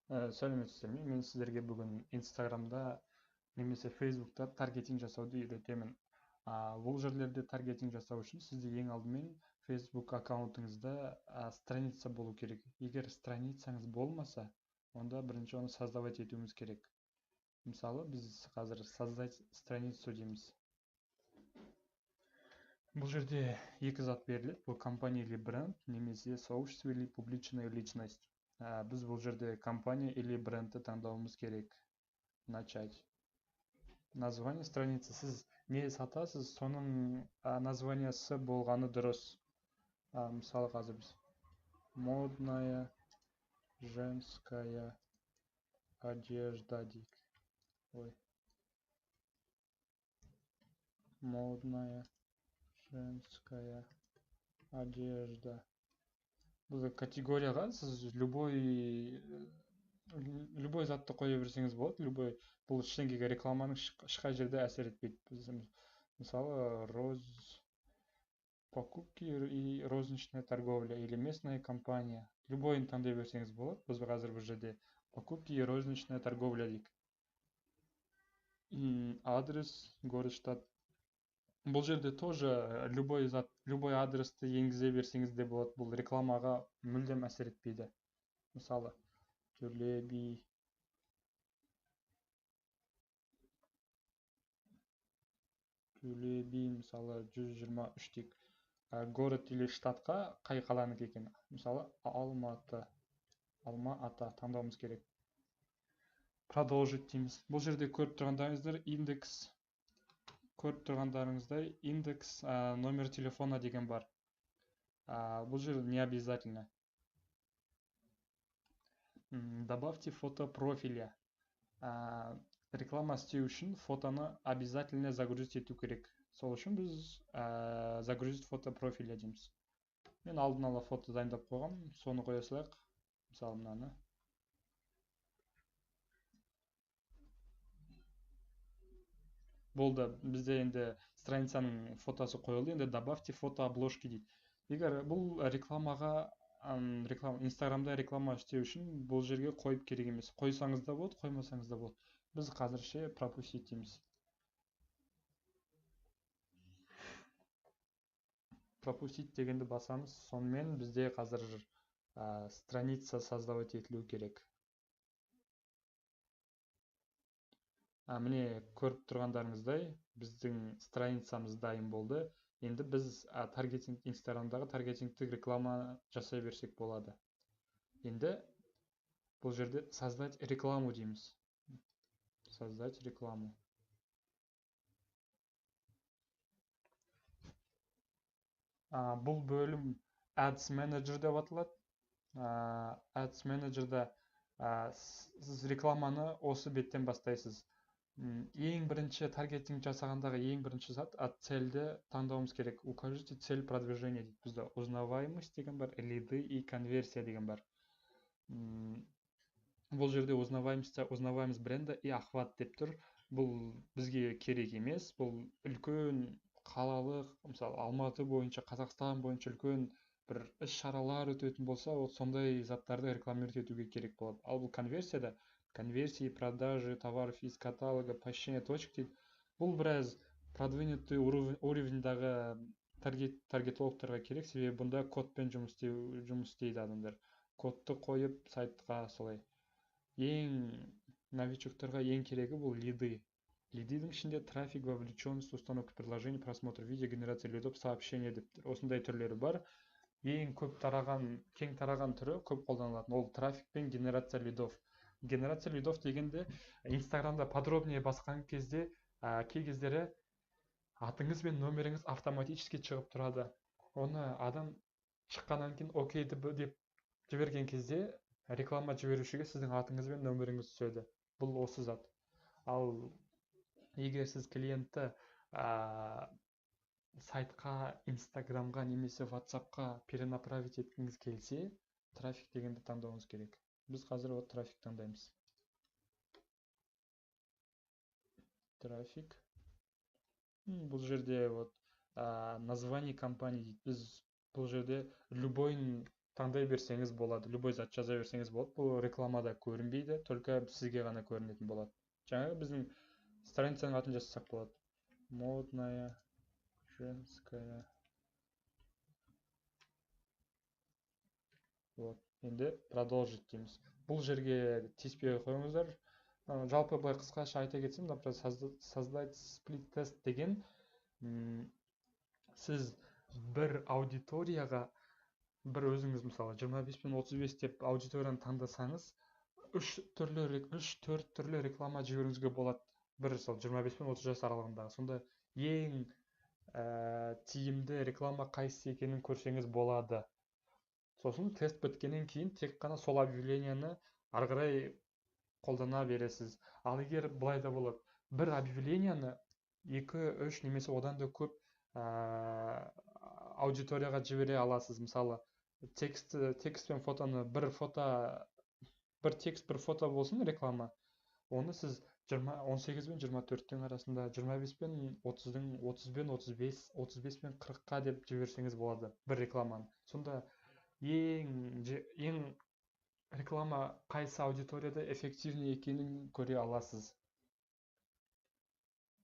Сәлеметсіздер ме? Мен сіздерге бүгін Инстаграмда немесе Фейсбукта таргетинг жасауды үйретемін. Бұл жерлерде таргетинг жасау үшін сізде ең алдымен Facebook аккаунтыңызда страница болу керек. Егер страницаңыз болмаса, онда бірінші оны создавать етуіміз керек. Мысалы, біз қазір создать страницу дейміз. Бұл жерде екі зат беріледі. Бұл компания или бренд, немесе сообщество или публичная личность. Біз бұл жерде компания или брендті таңдауымыз керек. Начать. Название страницы. Сіз не сатасыз, соның названиясы болғаны дұрыс. Мысалы қазір біз модная женская одежда дейік. Ой. Модная женская одежда. Бұл категорияға сіз любой затты қоя берсеңіз болады. Бұл ештеңеге рекламаның ешқай жерде әсер етпейді. Біз мысалы покупки и розничная торговля или местная компания. Любойын таңдай берсеңіз болады. Біз қазір бұл жерде покупки и розничная торговля дейік. Адрес, город, штат. Бұл жерде тоже любой адресті енгізе берсеңіз де болады. Бұл рекламаға мүлдем әсер етпейді. Мысалы, Төле би мысалы 123 дейік. Город или штатқа қай қаланікі екен. Мысалы, Алма-Ата таңдауымыз керек. Продолжить дейміз. Бұл жерде көріп тұрғандарыңыздай индекс номер телефона деген бар. Бұл жерде не обязательно. Добавьте фото профиля. Реклама істеу үшін фотоны обязательно загрузить ету керек. Сол үшін біз загрузить фото профиля дейміз. Мен алдын ала фото дайындап қойғам, соны қоя салайық. Мысалы мынаны. Болды, бізде енді страницаның фотосы қойылды. Енді добавьте фото обложки дейді. Егер бұл Инстаграмда реклама істеу үшін бұл жерге қойып керек емес. Қойсаңыз да болады, қоймасаңыз да болады. Біз қазірше пропустить дейміз. Пропустить дегенді басамыз. Сонымен бізде қазір страница создавать етілу керек. Міне көріп тұрғандарыңыздай біздің страницамыз дайын болды. Енді біз Инстаграмдағы таргетингтік реклама жасай берсек болады. Енді бұл жерде создать рекламу дейміз. Создать рекламу. Бұл бөлім Ads Manager деп аталады. Ads Manager'да сіз рекламаны осы беттен бастайсыз. Ең бірінші таргетинг жасағандағы ең бірінші зат цельді таңдауымыз керек. Укажите цель продвижения дейді. Бізде узнаваемость деген бар, лиды и конверсия деген бар. Бұл жерде узнаваемость бренда и охват деп тұр. Бұл бізге керек емес. Бұл үлкен қалалық, мысалы Алматы бойынша, Қазақстан бойынша үлкен бір іс-шаралар өтетін болса, сондай заттарды рекламировать етуге керек болады. Ал бұл конверсияда конверсии, продажи товаров из каталога, посещение точек дейді. Бұл біраз продвинутый уровеньдағы таргетологтарға керек, себебі бұнда кодпен жұмыс істейді адамдар. Кодты қойып сайтқа солай. Ең новичоктарға ең керегі бұл лиды. Лидидің ішінде трафик, вовлеченность, установка приложений, просмотр видео, генерация лидов, сообщения деп осындай түрлері бар. Ең кең тараған түрі, көп қолданылатын, ол трафик пен генерация лидов. Генерация лидов дегенде Инстаграмда подробнее басқан кезде кей кездері атыңыз бен нөміріңіз автоматически шығып тұрады. Оны адам шыққаннан кейін окей деп жіберген кезде реклама жіберушіге сіздің атыңыз бен нөміріңіз түседі. Бұл осы зат. Ал егер сіз клиентті сайтқа, Инстаграмға немесе WhatsAppқа перенаправить еткіңіз келсе, трафик дегенді таңдауыңыз керек. Біз қазір трафик таңдаймыз. Трафик. Бұл жерде название компании дейді. Біз бұл жерде любой таңдай берсеңіз болады, любой зат жаза берсеңіз болады. Бұл рекламада көрінбейді, только сізге ғана көрінетін болады. Жаңағы біздің страницаның атын жазсақ болады. Модная женская. Вот. Енді продолжить дейміз. Бұл жерге тиіспей қойыңыздар. Жалпы былай қысқаша айта кетсем, например, создать сплит тест деген сіз бір аудиторияға бір өзіңіз мысалы 25 пен 35 деп аудиторияны таңдасаңыз, 3-4 түрлі реклама жіберуіңізге болады. Бір сол 25 пен 30 жас аралығындағы. Сонда ең тиімді реклама қайсысы екенін көрсеңіз болады. Сосын тест біткеннен кейін тек қана сол объявленияны ары қарай қолдана бересіз. Ал егер былай да болады, бір объявленияны 2-3 немесе одан да көп аудиторияға жібере аласыз. Мысалы, текст пен фотоны бір текст бір фото болсын реклама. Оны сіз 18 пен 24-тің арасында, 25 пен 30-дың, 30 пен 35, 35 пен 40-қа деп жіберсеңіз болады бір рекламаны. Сонда ең реклама қайсы аудиторияда эффективный екенін көре аласыз.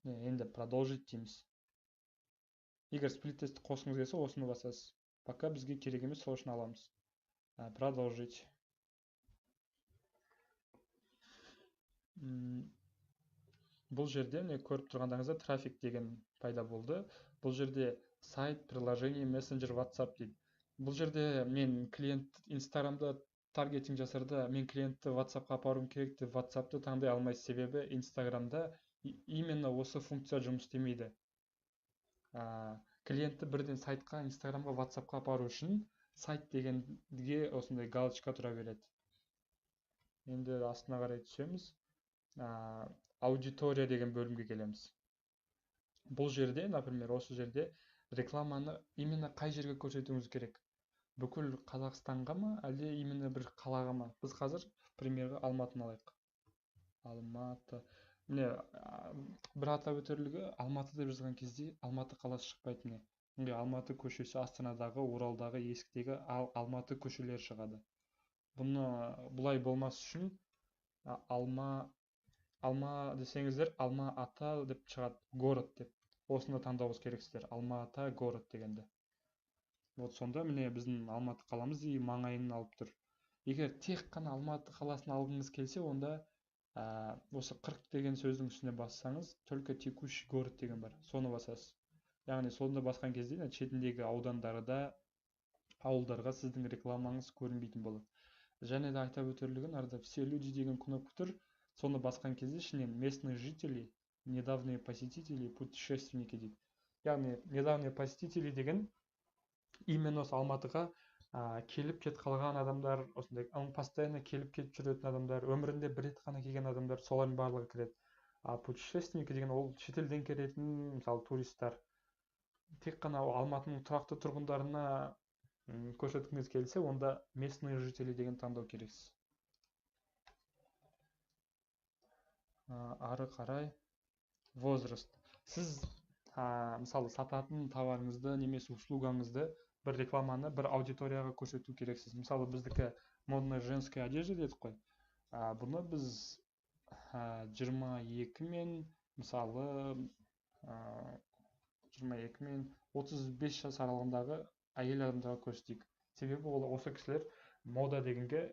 Енді продолжить дейміз. Егер сплит тестті қосқыңыз келсе, осыны басасыз. Пока бізге керек емес, сол үшін аламыз. Продолжить. Бұл жерде көріп тұрғандарыңызда трафик деген пайда болды. Бұл жерде сайт, приложение, мессенджер, WhatsApp дейді. Бұл жерде мен клиент Инстаграмда таргетинг жасарда, мен клиентті WhatsAppқа апаруым керек деп WhatsAppты таңдай алмайсыз. Себебі Инстаграмда именно осы функция жұмыс істемейді. Клиентті бірден сайтқа, Инстаграмға, WhatsAppқа апару үшін сайт дегенге осындай галочка тұра береді. Енді астына қарай түсеміз. Аудитория деген бөлімге келеміз. Бұл жерде, например, осы жерде рекламаны именно қай жерге көрсетуіңіз керек? Бүкіл Қазақстанға ма, әлде именно бір қалаға ма? Біз қазір примерға Алматыны алайық. Алматы. Міне, бір атап өтерлігі, Алматы деп жазған кезде Алматы қаласы шықпайды. Алматы көшесі Астанадағы, Оралдағы, Есіктегі Алматы көшелері шығады. Бұны бұлай болмас үшін Алма десеңіздер, Алма-Ата деп шығады, город деп. Осыны таңдауыңыз керексіздер, Алма-Ата город дегенді. Вот сонда міне біздің Алматы қаламыз и маңайын алып тұр. Егер тек қана Алматы қаласын алғыңыз келсе, онда осы 40 деген сөздің үстіне бассаңыз, только текущий город деген бар, соны басасыз. Яғни сонда басқан кезде шетіндегі аудандарда, ауылдарға сіздің рекламаңыз көрінбейтін болады. Және де айта өтерлігін, арада все люди деген кнопка тұр. Соны басқан кезде ішінен местные жители, недавние посетители, путешественники дейді. Яғни недавние посетители деген именно осы Алматыға келіп кет қалған адамдар, осындай постоянно келіп кетіп жүретін адамдар, өмірінде бір рет қана келген адамдар, солардың барлығы кіреді. Путешественники деген ол шетелден келетін, мысалы, туристтар. Тек қана Алматының тұрақты тұрғындарына көрсеткіңіз келсе, онда местные жители деген таңдау керексіз. Ары қарай возраст. Сіз мысалы сататын товарыңызды немесе услугаңызды бір рекламаны бір аудиторияға көрсету керексіз. Мысалы біздікі модная женская одежда дедік қой. Бұны біз 22 мен мысалы 22 мен 35 жас аралығындағы әйел адамдарға көрсетейік. Себебі осы кісілер мода дегенге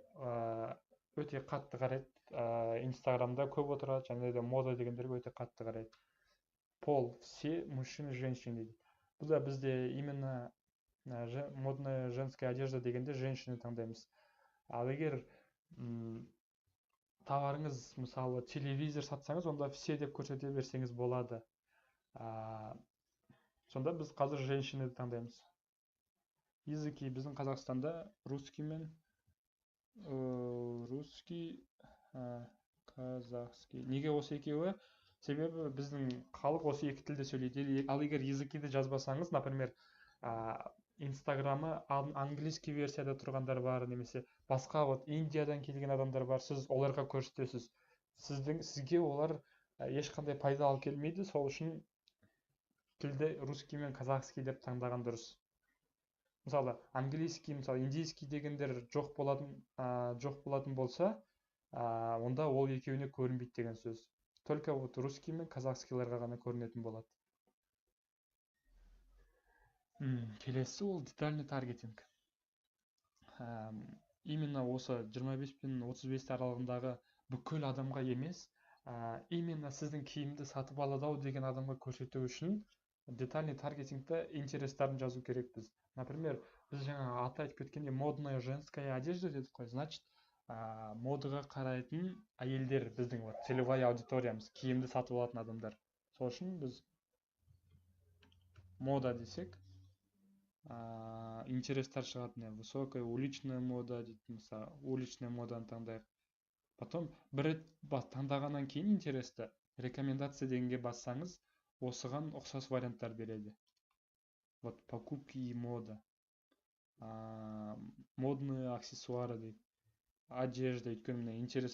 өте қатты қарайды. Инстаграмда көп отырады, және де мода дегендерге өте қатты қарайды. Пол, все мужчины, женщины дейді. Бұл да бізде именно модная женская одежда дегенде женщины таңдаймыз. Ал егер товарыңыз, мысалы, телевизор сатсаңыз, онда все деп көрсете берсеңіз болады. Сонда біз қазір женщины таңдаймыз. Языки біздің Қазақстанда русский мен казахский. Неге осы екеуі? Себебі біздің халық осы екі тілде сөйлейді. Ал егер языкиді жазбасаңыз, например, Инстаграмы английский версияда тұрғандар бар, немесе басқа Индиядан келген адамдар бар, сіз оларға көрсетесіз. Сізге олар ешқандай пайда алып келмейді, сол үшін тілді русский мен казахский деп таңдаған дұрыс. мысалы английский, мысалы индийский дегендер жоқ болатын болса, онда ол екеуіне көрінбейді деген сөз. Только вот русский мен казахскийларға ғана көрінетін болады. Келесі ол детальный таргетинг. Именно осы 25 пен 35 аралығындағы бүкіл адамға емес, именно сіздің киімді сатып алады ау деген адамға көрсету үшін детальный таргетингті интерестарын жазу керекпіз. Например, біз жаңа аты айтып кеткенде модная женская одежда дедік қой. Значит, модаға қарайтын әйелдер біздің вот целевая аудиториямыз, киімді сатып алатын адамдар. Сол үшін біз мода десек, интерестар шығады. Высокая уличная мода дейді, мысалы уличная моданы таңдайық. Потом бір рет таңдағаннан кейін интересті рекомендация дегенге бассаңыз, осыған ұқсас варианттар береді. Вот покупки и мода, модные аксессуары дейді, одежда. Өйткені міне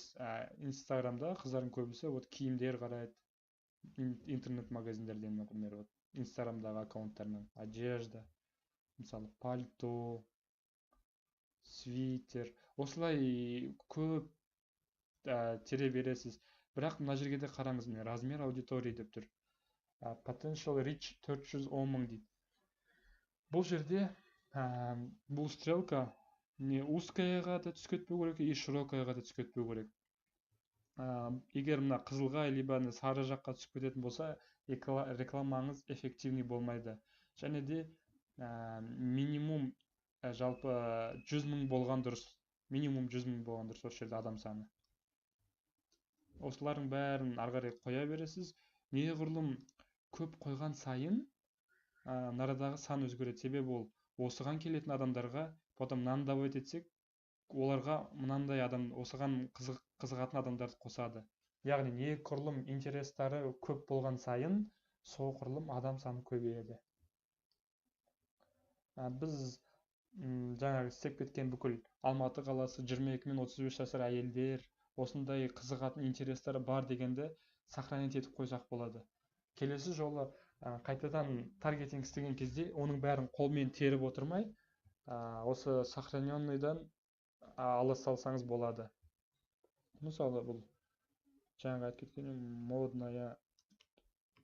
инстаграмда қыздардың көбісі вот киімдер қарайды, интернет магазиндерден, например, вот инстаграмдағы аккаунттарынан одежда, мысалы пальто, свитер, осылай көп тере бересіз. Бірақ мына жерге де қараңыз, міне размер аудитории деп тұр. Potential reach 410 мың дейді. Бұл жерде бұл стрелка не узкаяға да түсіп кетпеу керек, и широкаяға да түсіп кетпеу керек. Егер мына қызылға либо сары жаққа түсіп кететін болса, рекламаңыз эффективный болмайды. Және де минимум жалпы 100 мың болған дұрыс. Минимум 100 мың болған дұрыс осы жерде адам саны. Осылардың бәрін ары қарай қоя бересіз. Неғұрлым көп қойған сайын нарадағы сан өзгереді. Себебі ол осыған келетін адамдарға, потом мынаны добавить етсек, оларға мынандай адам, осыған қызығатын адамдарды қосады. Яғни неғұрлым интерестары көп болған сайын, соғұрлым адам саны көбейеді. Біз жаңағы істеп кеткен бүкіл Алматы қаласы 22 мен 35 жасар әйелдер, осындай қызығатын интерестері бар дегенді сохранить етіп қойсақ болады. Келесі жолы қайтадан таргетинг істеген кезде оның бәрін қолмен теріп отырмай, осы сохраненныйдан ала салсаңыз болады. Мысалы бұл жаңағы айтып кеткен модная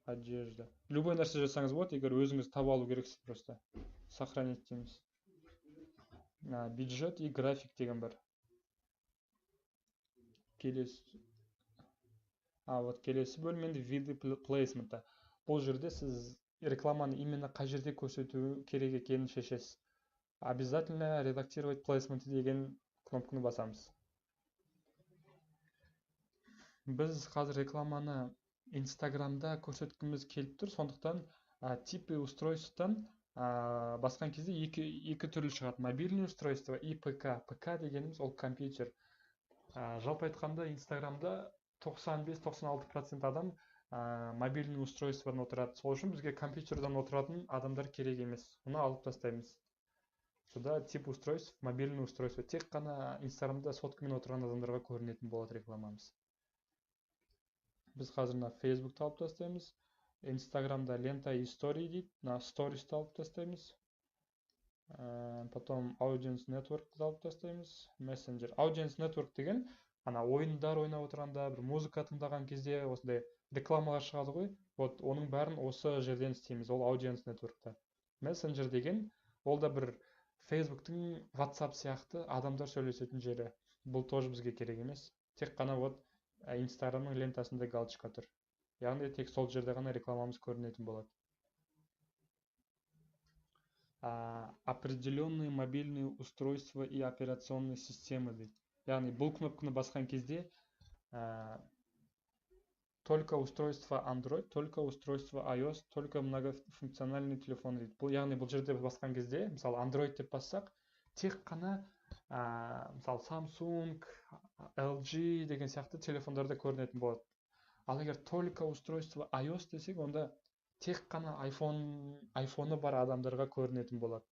одежда. Любой нәрсе жасаңыз болады, егер өзіңіз таба алу керексіз, просто сохранить дейміз. Бюджет и график деген бар. Келесі бөлменде виды плейсмента. Бұл жерде сіз рекламаны именно қай жерде көрсету керек екенін шешесіз. Обязательно редактировать плейсменты деген кнопканы басамыз. Біз қазір рекламаны инстаграмда көрсеткіміз келіп тұр, сондықтан типы устройстводан басқан кезде екі түрлі шығады. Мобильный устройство и ПК. ПК дегеніміз ол компьютер. Жалпы айтқанда инстаграмда 95-96% адам мобильный устройстводан отырады. Сол үшін бізге компьютерден отыратын адамдар керек емес. Оны алып тастаймыз. Сюда тип устройств, мобильный устройство. Тек қана инстаграмда соткамен отырған адамдарға көрінетін болады рекламамыз. Біз қазір фейсбукты алып тастаймыз. Инстаграмда лента и story дейді, стористі алып тастаймыз. Потом audience network алып тастаймыз. Messenger. Audience network деген ойындар ойнап отырғанда, бір музыка тыңдаған кезде осындай рекламалар шығады ғой. Вот оның бәрін осы жерден істейміз. Ол audience networkта. Messenger деген ол да бір Facebook'тың WhatsApp сияқты адамдар сөйлесетін жері. Бұл тоже бізге керек емес. Тек қана вот Instagram'ның лентасында галочка тұр. Яғни тек сол жерде ғана рекламамыз көрінетін болады. Определенные мобильные устройства и операционные системы дейді. Яғни бұл кнопканы басқан кезде только устройство Android, только устройство iOS, только многофункциональный телефон дейді. Яғни бұл жерде басқан кезде, мысалы Android деп бассақ, тек қана мысалы Samsung, LG деген сияқты телефондарда көрінетін болады. Ал егер только устройство iOS десек, онда тек қана iPhone-ы бар адамдарға көрінетін болады.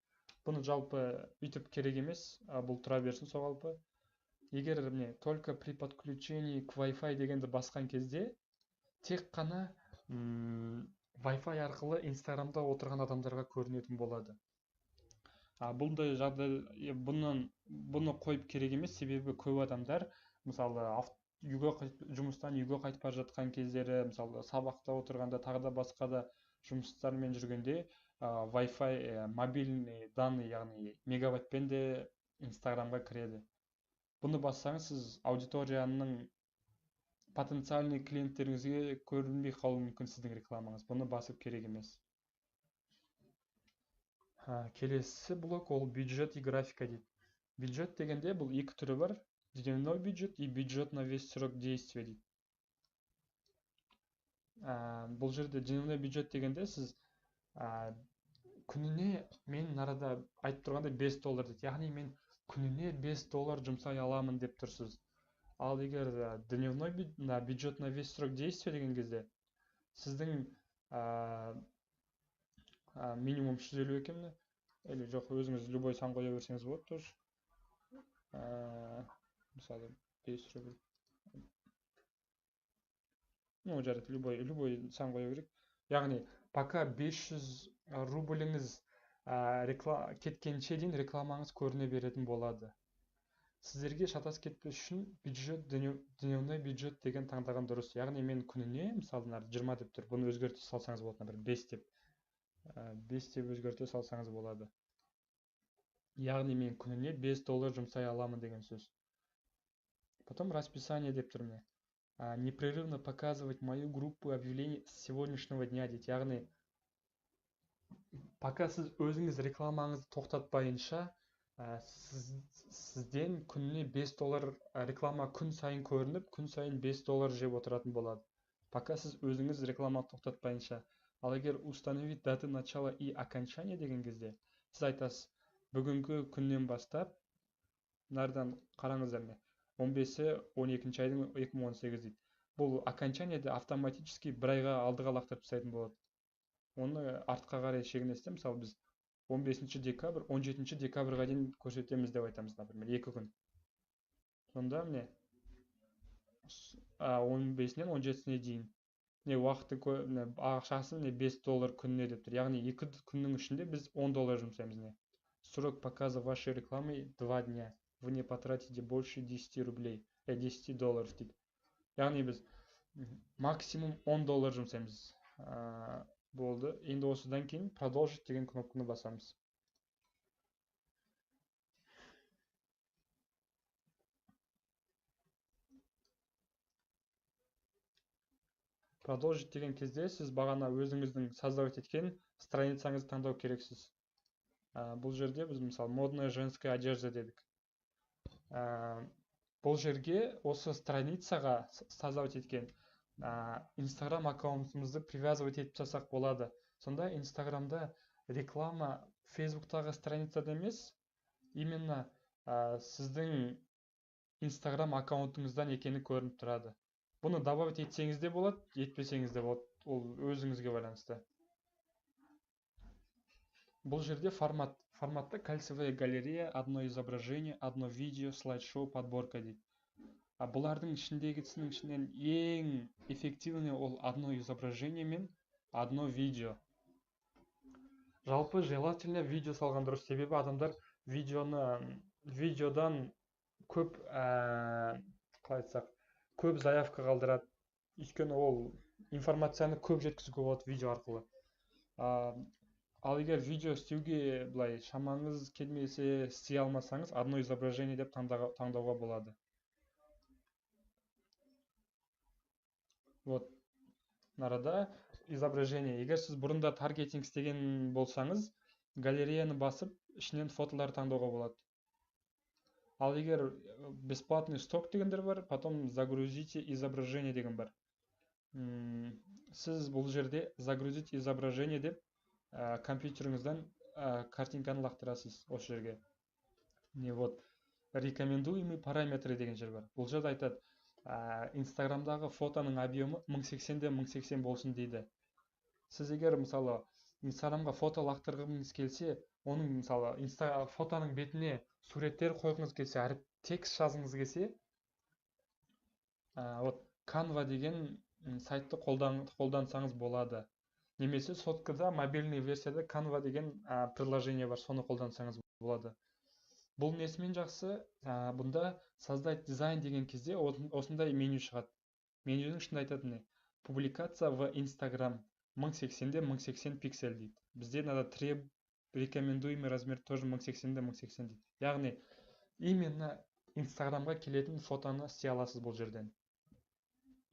Бұны жалпы үйтіп керек емес, бұл тұра берсін соғалпы. Егер только при подключении к Wi-Fi дегенді басқан кезде, тек қана Wi-Fi арқылы Instagram'да отырған адамдарға көрінетін болады. Бұндай жағдай бұны қойып керек емес, себебі көп адамдар мысалы жұмыстан үйге қайтып бара жатқан кездері, мысалы сабақта отырғанда, тағы да басқа да жұмыстармен жүргенде Wi-Fi мобильный данный, яғни мегабайтпен де Инстаграмға кіреді. Бұны бассаңыз, сіз аудиторияның потенциальный клиенттеріңізге көрінбей қалуы мүмкін сіздің рекламаңыз. Бұны басып керек емес. Келесі блок ол бюджет и графика дейді. Бюджет дегенде бұл екі түрі бар. Дневной бюджет и бюджет на весь срок действия дейді. Бұл жерде дневной бюджет дегенде сіз күніне, мен арада айтып тұрғанда $5 дейді. Яғни мен күніне $5 жұмсай аламын деп тұрсыз. Ал егер дневной бюджет на весь срок действия деген кезде сіздің минимум 150 екен бе? Или жоқ, өзіңіз любой сан қоя берсеңіз болады тоже. Мысалы 5 рубль. Ну, жарайды, любой сан қоя берейік. Яғни, пока 500 рубліңіз кеткенше дейін рекламаңыз көріне беретін болады. Сіздерге шатас кетпес үшін дневной бюджет деген таңдаған дұрыс. Яғни мен күніне, мысалы 20 деп тұр, бұны өзгерте салсаңыз болады, бір 5 деп өзгерте салсаңыз болады. Яғни мен күніне $5 жұмсай аламын деген сөз. Потом расписание деп тұр міне. Непрерывно показывать мою группу объявлений с сегодняшнего дня дейді. Яғни, пока сіз өзіңіз рекламаңызды тоқтатпайынша, сізден күніне $5 реклама күн сайын көрініп, күн сайын $5 жеп отыратын болады. Пока сіз өзіңіз реклама тоқтатпайынша. Ал егер установить даты начала и окончания деген кезде, сіз айтасыз, бүгінгі күннен бастап, нардан қараңыздар ме, 15-12 айдың 2018 дейді. Бұл окончанияда автоматически бір айға алдыға лақтырып тастайтын болады. Оны артқа қарай шегінесте, мысалы біз 15 декабрь, 17 декабрьға дейін көрсетеміз деп айтамыз, например, 2 күн. Сонда міне 15-нен 17-сіне дейін уақыты ақшасы $5 күніне деп тұр. Яғни 2 күннің ішінде біз $10 жұмсаймыз. Срок показа вашей рекламы 2 дня. Вы не потратите больше 10 рублей, $10 дейді. Яғни біз максимум $10 жұмсаймыз. Болды. Енді осыдан кейін продолжить деген кнопканы басамыз. Продолжить деген кезде сіз бағана өзіңіздің создавать еткен страницаңызды таңдау керексіз. Бұл жерде біз мысалы модная женская одежда дедік. Бұл жерге осы страницаға создавать еткен Instagram аккаунтымызды привязывать етіп тастасақ болады. Сонда Instagramда реклама Facebooktағы страницада емес, именно сіздің Instagram аккаунтыңыздан екені көрініп тұрады. Бұны добавить етсеңіз де болады, етпесеңіз де болады. Ол өзіңізге байланысты. Бұл жерде форматта кольцевая галерея, одно изображение, одно видео, слайд-шоу, подборка дейді. Бұлардың ішіндегісінің ішінен ең эффективный ол одно изображение мен одно видео. Жалпы желательно видео салған дұрыс, себебі адамдар видеодан көп көп заявка қалдырады. Өйткені ол информацияны көп жеткізуге болады видео арқылы. Ал егер видео істеуге былай шамаңыз келмесе, істей алмасаңыз, одно изображение деп таңдауға болады. Вот, нарада изображение. Егер сіз бұрында таргетинг істеген болсаңыз, галереяны басып, ішінен фотолар таңдауға болады. Ал егер бесплатный сток дегендер бар, потом загрузите изображение деген бар. Сіз бұл жерде загрузить изображение деп компьютеріңізден картинканы лақтырасыз осы жерге. Вот, рекомендуемый параметры деген жер бар. Бұл жерде айтады, Инстаграмдағы фотоның объемы 1080-де 1080 болсын дейді. Сіз егер мысалы Инстаграмға фото лақтырғыңыз келсе, оның мысалы фотоның бетіне суреттер қойғыңыз келсе, текст жазғыңыз келсе, Canva деген сайтты қолдансаңыз болады. Немесе соткада мобильный версияда Canva деген приложение бар, соны қолдансаңыз болады. Бұл несімен жақсы? Бұнда создать дизайн деген кезде осындай меню шығады. Менюдің ішінде айтады не? Публикация в Instagram 1080-де 1080 пиксель дейді. Бізде надо рекомендуемый размер тоже 1080-де 1080 дейді. Яғни именно Инстаграмға келетін фотоны істей аласыз бұл жерден.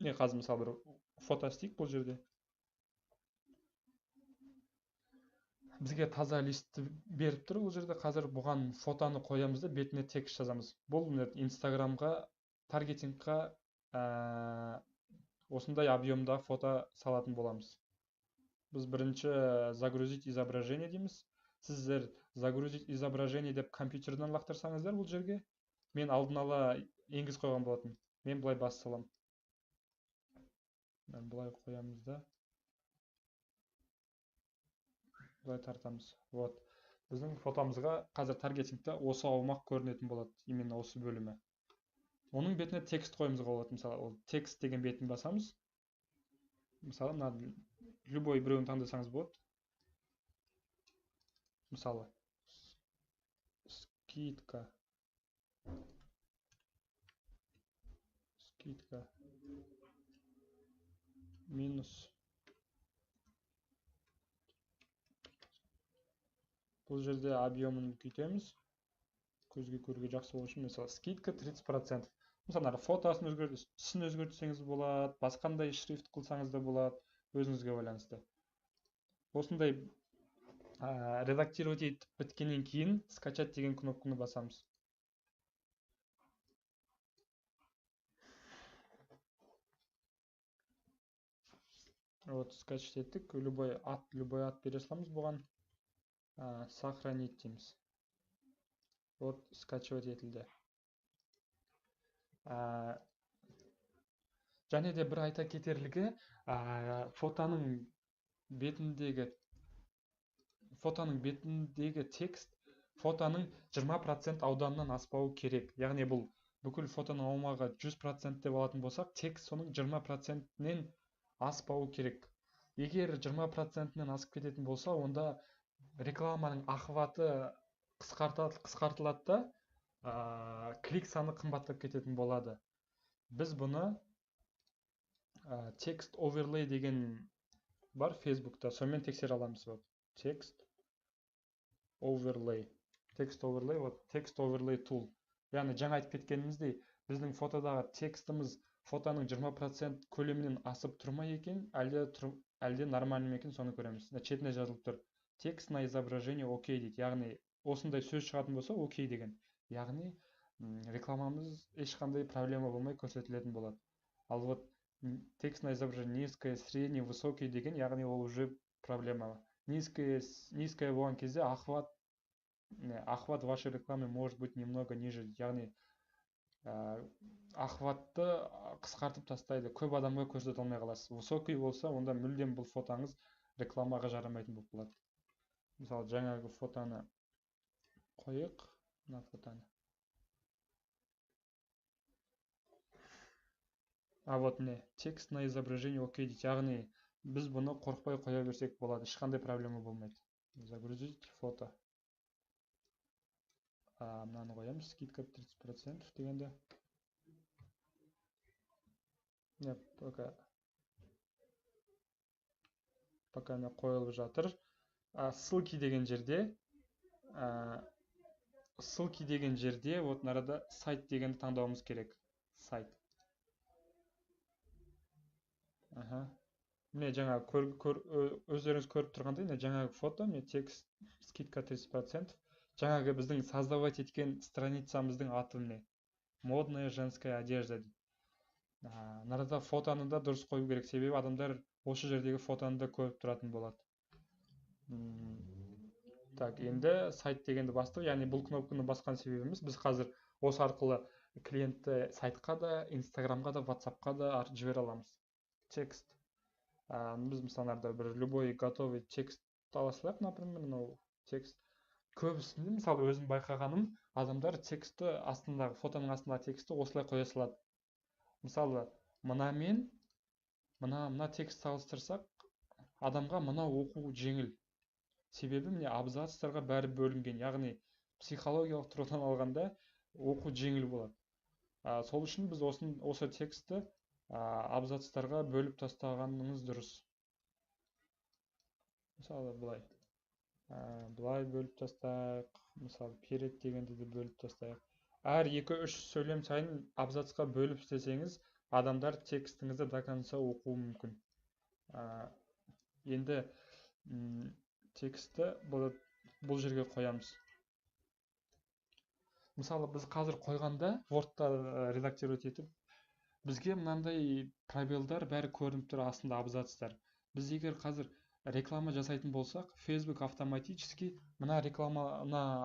Қазір мысалы бір фото істейік бұл жерде. Бізге таза листті беріп тұр бұл жерде. Қазір бұған фотоны қоямыз да бетіне текст жазамыз. Бұл Инстаграмға, таргетингқа осындай объемда фото салатын боламыз. Біз бірінші загрузить изображение дейміз. Сіздер загрузить изображение деп компьютерден лақтырсаңыздар бұл жерге, мен алдын ала енгіз қойған болатын. Мен бұлай бас салам. Бұлай қоямыз да. Бұлай тартамыз. Вот. Біздің фотомызға қазір таргетингта осы аумақ көрінетін болады. Именно осы бөлімі. Оның бетіне текст қойымызға болады. Мысалы, ол текст деген бетін басамыз. Мысалы, любой біреуін таңдасаңыз болады. Мысалы, скидка минус. Бұл жерде объемын күйтеміз. Көзге көруге жақсы болу үшін, мысалы, скидка 30%. Мысалы, фотосын өзгертсеңіз болады, басқандай шрифт қылсаңыз да болады, өзіңізге байланысты. Осындай редактировать етіп біткеннен кейін скачать деген кнопканы басамыз. Вот, скачать еттік. Любой ат бере саламыз бұған. Сохранить дейміз. Вот, скачивать етілді. Және де бір айта кетерлігі, фотоның бетіндегі текст фотоның 20% ауданынан аспауы керек. Яғни бұл бүкіл фотоның аумағы 100% деп алатын болсақ, текст соның 20%-нен аспауы керек. Егер 20%-нен асып кететін болса, онда рекламаның охваты қысқартылады да, клик саны қымбаттап кететін болады. Біз бұны текст оверлей деген бар Facebook'та, сонымен тексере аламыз. Текст оверлей tool. Яғни жаңа айтып кеткеніміздей, біздің фотодағы текстіміз фотоның 20% көлемінен асып тұрма екен, әлде нормальный екен, соны көреміз. Четіне жазылып тұр. Текст на изображение окей дейді. Яғни осындай сөз шығатын болса окей деген. Яғни рекламамыз ешқандай проблема болмай көрсетілетін болады. Ал вот текст на изображение низкое, средний, высокий деген, яғни ол уже проблема. Низкое болған кезде охват вашей рекламы может быть немного ниже. Яғни охватты қысқартып тастайды, көп адамға көрсете алмай қаласыз. Высокий болса, онда мүлдем бұл фотоңыз рекламаға жарамайтын болып қалады. Мысалы, жаңағы фотоны қойық, мына фотоны. Вот не, текст на изображение окей дейді. Яғни біз бұны қорықпай қоя берсек болады, ешқандай проблема болмайды. Загрузить фото. Мынаны қоямыз, скидка 30% дегенде. Пока не қойылып жатыр. Ссылки деген жерде, вот нарада сайт дегенді таңдауымыз керек. Сайт. Міне жаңа өздеріңіз көріп тұрғандай, жаңағы фото, текст скидка 30%. Жаңағы біздің создавать еткен страницамыздың аты міне. Модная женская одежда дейді. Нарада фотоны да дұрыс қою керек, себебі адамдар осы жердегі фотоны да көріп тұратын болады. Так, енді сайт дегенді бастық, яғни бұл кнопканы басқан себебіміз, біз қазір осы арқылы клиентті сайтқа да, Инстаграмға да, WhatsAppқа да жібере аламыз. Текст. Біз мысалдарда бір любой готовый текст ала салайық, например, текст. Көбісінде, мысалы, өзім байқағаным, адамдар тексті астындағы, фотоның астындағы тексті осылай қоя салады. Мысалы, мына текст салыстырсақ, адамға мына оқу жеңіл. Себебі міне абзацтарға бәрі бөлінген. Яғни психологиялық тұрғыдан алғанда оқу жеңіл болады. Сол үшін біз осы текстті абзацтарға бөліп тастағанымыз дұрыс. Мысалы былай бөліп тастайық. Мысалы перед дегенді де бөліп тастайық. Әр 2-3 сөйлем сайын абзацқа бөліп істесеңіз, адамдар текстіңізді до конца оқуы мүмкін. Енді текстті бұл жерге қоямыз. Мысалы біз қазір қойғанда Word-та редактировать етіп, бізге мынандай пробелдар бәрі көрініп тұр, астында абзацтар. Біз егер қазір реклама жасайтын болсақ, Facebook автоматически мына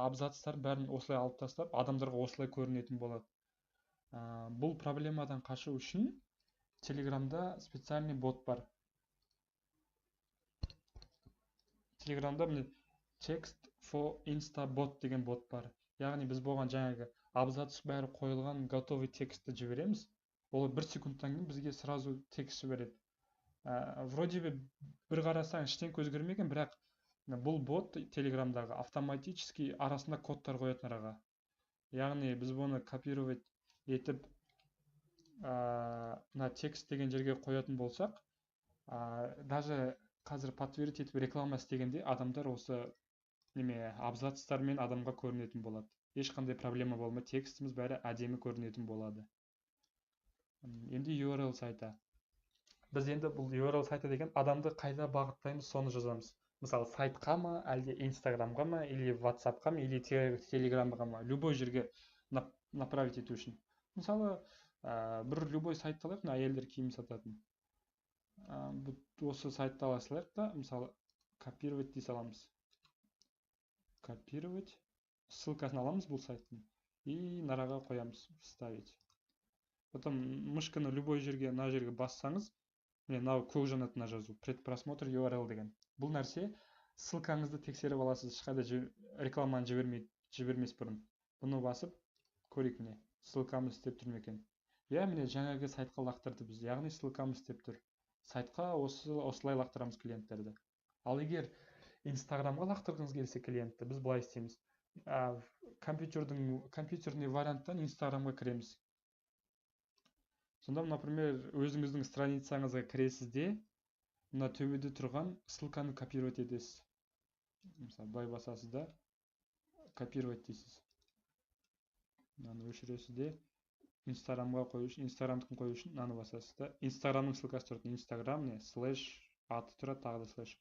абзацтар бәрін осылай алып тастап, адамдарға осылай көрінетін болады. Бұл проблемадан қашу үшін Телеграмда специальный бот бар. Телеграмда міне Text for Insta bot деген бот бар. Яғни біз болған жаңағы абзац бәрі қойылған готовый текстті жібереміз. Ол 1 секундтан кейін бізге сразу текст жібереді. Вроде бір қарасаң іштен көз көрмеген, бірақ бұл бот Телеграмдағы автоматически арасында кодтар қоятын араға. Яғни біз бұны копировать етіп мына текст деген жерге қоятын болсақ, даже қазір подтвердить етіп реклама істегенде адамдар осы абзацтармен адамға көрінетін болады. Ешқандай проблема болмайды, текстіміз бәрі әдемі көрінетін болады. Енді URL сайты. Біз енді бұл URL сайты деген адамды қайда бағыттаймыз, соны жазамыз. Мысалы сайтқа ма, әлде Инстаграмға ма, или WhatsAppқа ма, или Телеграмға ма, любой жерге направить ету үшін. Мысалы бір любой сайтты алайық, әйелдер киім сататын. Осы сайтты ала салайық та, мысалы копировать дей саламыз. Копировать, ссылкасын аламыз бұл сайттың и нараға қоямыз, вставить. Потом мышканы любой жерге, мына жерге бассаңыз, мынау көк жанатына жазу, предпросмотр URL деген. Бұл нәрсе ссылкаңызды тексеріп аласыз, ешқайда рекламаны жібермес бұрын. Бұны басып көрейік, міне ссылкамыз істеп тұр ма екен. Міне жаңағы сайтқа лақтырды біз, яғни ссылкамыз істеп тұр. Сайтқа осылай лақтырамыз клиенттерді. Ал егер Инстаграмға лақтырғыңыз келсе клиентті, біз былай істейміз. Компьютерный варианттан Инстаграмға кіреміз. Сонда, например, өзіңіздің страницаңызға кіресіз де, мына төбеде тұрған ссылканы копировать етесіз. Мысалы, былай басасыз да, копировать дейсіз. Мынаны өшіресіз де, Инстаграмға қою үшін, Инстаграмдықын қою үшін мынаны басасыз да. Инстаграмның ссылкасы тұрады. Инстаграм, слэш, аты тұрады, тағы да слэш.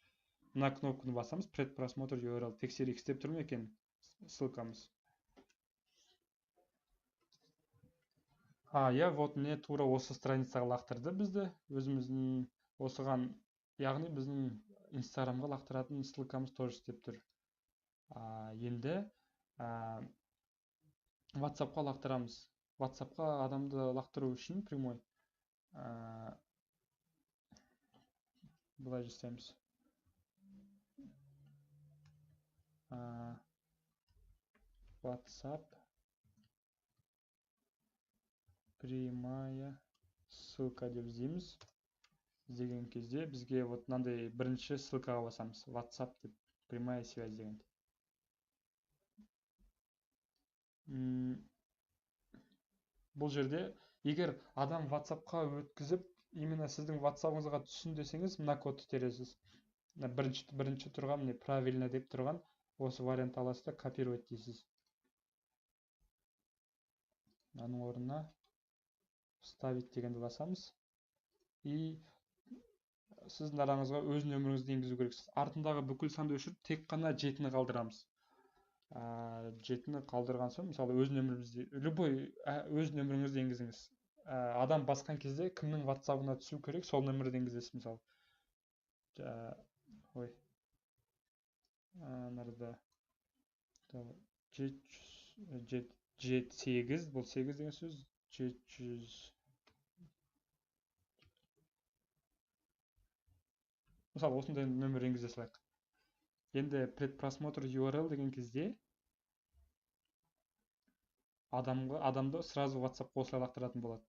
Мына кнопканы басамыз, предпросмотр URL, тексерейік істеп тұр ма екен ссылкамыз. Вот міне тура осы страницаға лақтырды бізді, өзіміздің осыған, яғни біздің Инстаграмға лақтыратын ссылкамыз тоже істеп тұр. Енді WhatsAppқа лақтырамыз. WhatsAppқа адамды лақтыру үшін прямой былай жасаймыз. WhatsApp прямая ссылка деп іздейміз. Іздеген кезде бізге вот мынандай бірінші ссылкаға басамыз. WhatsApp деп, прямая связь деген. Бұл жерде егер адам WhatsAppқа өткізіп, именно сіздің WhatsAppыңызға түссін десеңіз, мына кодты тересіз. Бірінші тұрған, міне правильно деп тұрған, осы вариант аласыз да копировать дейсіз. Оның орнына вставить дегенді басамыз. И сіздің араңызға өз нөміріңізді енгізу керексіз. Артындағы бүкіл санды өшіріп, тек қана 7-ні қалдырамыз. 7-ні қалдырған соң, мысалы өз нөміріңізді, любой өз нөміріңізді енгізіңіз. Адам басқан кезде кімнің WhatsApp-ына түсу керек, сол нөмірді енгізесіз, мысалы. Нарда 8, бұл 8 деген сөз, 700. Мысалы, осындай нөмір енгізе салайық. Енді предпросмотр URL деген кезде адамды сразу WhatsApp-қа осылай лақтыратын болады.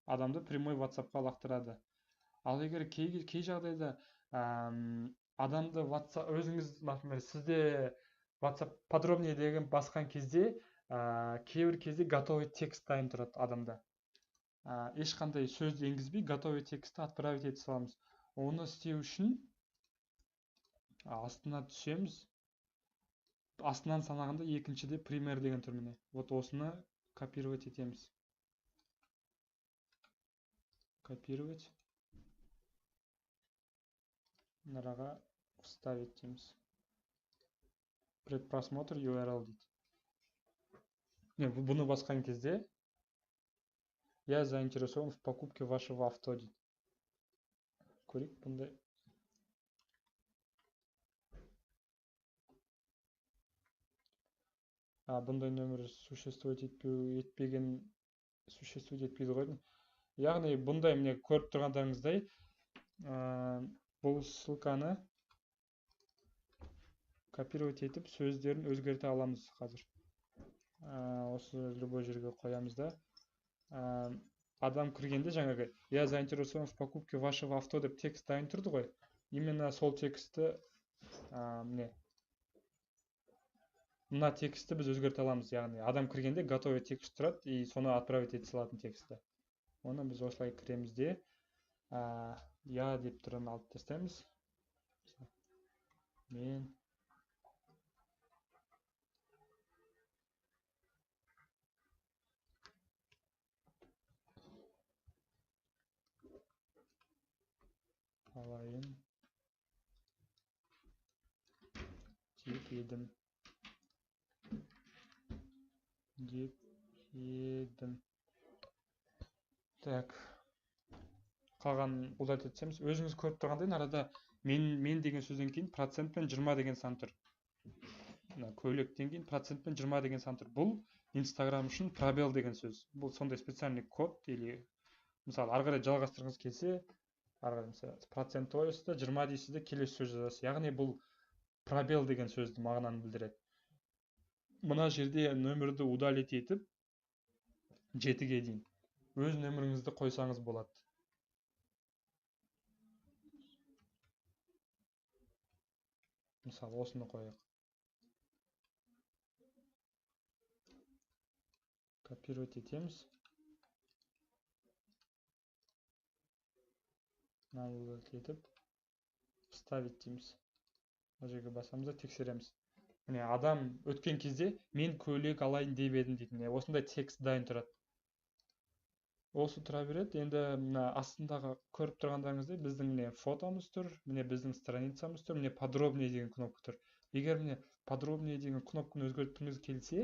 Адамды прямой WhatsApp-қа лақтырады. Ал егер кей жағдайда адамды WhatsApp өзіңіз, например, сізде WhatsApp подробнее деген басқан кезде кейбір кезде готовый текст дайын тұрады адамда. Ешқандай сөзді енгізбей готовый текстті отправить ете саламыз. Оны істеу үшін астына түсеміз. Астынан санағанда екіншіде пример деген тұр міне. Вот осыны копировать етеміз. Копировать. Мынаға вставить дейміз. Предпросмотр URL дейді. Бұны басқан кезде я заинтересован в покупке вашего авто дейді. Көрейік бұндай. Бұндай нөмір существует етпейді ғой. Яғни бұндай міне көріп тұрғандарыңыздай бұл ссылканы копировать етіп сөздерін өзгерте аламыз қазір. Осы любой жерге қоямыз да. Адам кіргенде жаңағы я заинтересован в покупке вашего авто деп текст дайын тұрды ғой. Именно сол текстті мына текстті біз өзгерте аламыз. Яғни адам кіргенде готовый текст тұрады, и соны отправить ете салатын тексті. Оны біз осылай кіреміз де я деп тұрын алып тастаймыз. Мен алайын деп едім. Так. Қалған удалить етсеміз, өзіңіз көріп тұрғандай арада мен деген сөзден кейін процентпен 20 деген сан тұр. Көйлектен кейін процентпен 20 деген сан тұр. Бұл Instagram үшін пробел деген сөз. Бұл сондай специальный код, или мысалы ары қарай жалғастырғыңыз келсе, ары қарай мысалы процент қойсыз да 20 дейсіз де келесі сөз жазасыз. Яғни бұл пробел деген сөзді мағынаны білдіреді. Мына жерде нөмірді удалить етіп 7-ге дейін өз нөміріңізді қойсаңыз болады. Мысалы осыны қояйық. Копировать етеміз. Мынаны етіп вставить дейміз. Бұл жерге басамыз да тексереміз. Міне адам өткен кезде мен көйлек алайын деп едім дейді. Осындай текст дайын тұрады. Осы тұра береді. Енді мына астындағы көріп тұрғандарыңыздай біздің міне фотомыз тұр, міне біздің страницамыз тұр, міне подробнее деген кнопка тұр. Егер міне подробнее деген кнопканы өзгерткіңіз келсе,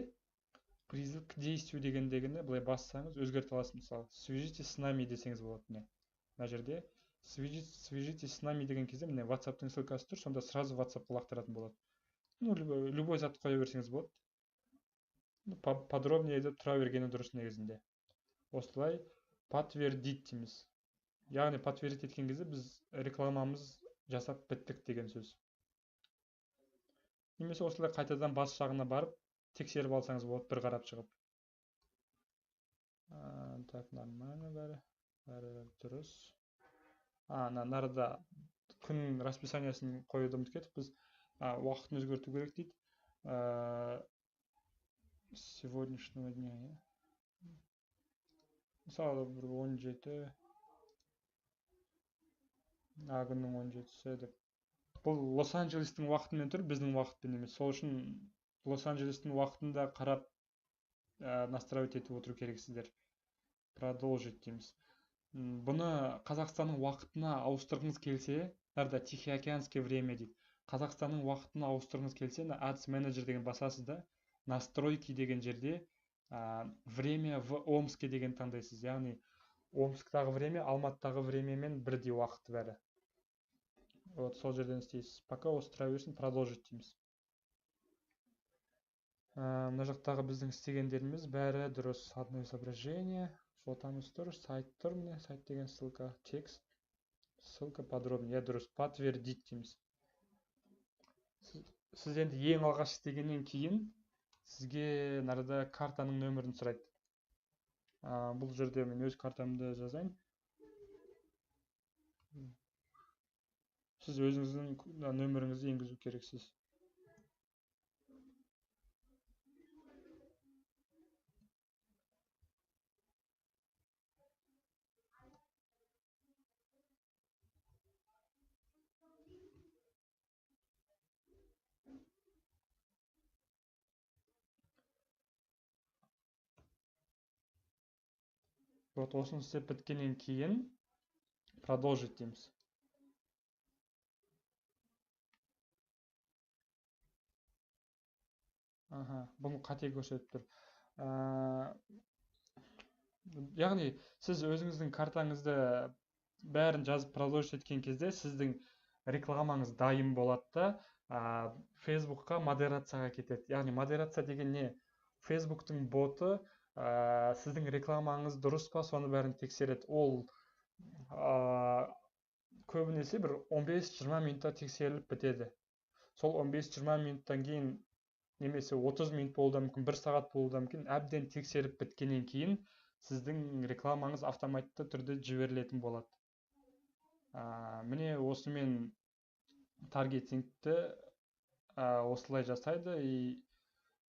призыв к действию дегендегіні былай бассаңыз өзгерте аласыз. Мысалы, свяжитесь с нами десеңіз болады. Мына жерде свяжитесь с нами деген кезде міне WhatsApp-тың ссылкасы тұр, сонда сразу WhatsApp-қа лақтыратын болады. Любой зат қоя берсеңіз болады. Подробнее деп тұра бергені дұрыс негізінде. Осылай подтвердить дейміз. Яғни подтвердить еткен кезде біз рекламамыз жасап біттік деген сөз. Немесе осылай қайтадан бас жағына барып тексеріп алсаңыз болады, бір қарап шығып. Так, нормально бәрі. Бәрі дұрыс. Нарада күн расписаниясын қоюды ұмытып кеттік. Біз уақытын өзгерту керек дейді. Сегодняшнего дня. Мысалы, бір 17 күннің 17-сі деп. Бұл Лос-Анджелестің уақытымен тұр, біздің уақытпен емес. Сол үшін Лос-Анджелестің уақытында қарап настраивать етіп отыру керексіздер. Продолжить дейміз. Бұны Қазақстанның уақытына ауыстырғыңыз келсе, нарда Тихоокеанское время дейді. Қазақстанның уақытына ауыстырғыңыз келсе, Ads Manager деген басасыз да, настройки деген жерде время в Омске деген таңдайсыз. Яғни Омсктағы время, Алматыдағы времямен бірдей уақыт бәрі. Вот сол жерден істейсіз. Пока осы тұра берсін, продолжить дейміз. Мына жақтағы біздің істегендеріміз бәрі дұрыс. Одно изображение, фотомыз тұр, сайт тұр, міне сайт деген ссылка, текст, ссылка подробнее, дұрыс. Подтвердить дейміз. Сіз енді ең алғаш істегеннен кейін сізге нарада картаның нөмірін сұрайды. Бұл жерде мен өз картамды жазайын. Сіз өзіңіздің нөміріңізді енгізу керексіз. Вот осыны істеп біткеннен кейін продолжить дейміз. Бұл қате көрсетіп тұр. Яғни сіз өзіңіздің картаңызды бәрін жазып продолжить еткен кезде сіздің рекламаңыз дайын болады да Фейсбукқа модерацияға кетеді. Яғни модерация деген не? Фейсбуктың боты сіздің рекламаңыз дұрыс па, соны бәрін тексереді. Ол көбінесе бір 15-20 минутта тексеріліп бітеді. Сол 15-20 минуттан кейін немесе 30 минут болуы мүмкін, 1 сағат болуы мүмкін, әбден тексеріп біткеннен кейін сіздің рекламаңыз автоматты түрде жіберілетін болады. Міне осымен таргетингті осылай жасайды и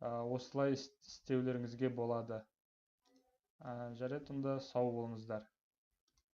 осылай істеулеріңізге болады. Жарайды, онда сау болыңыздар.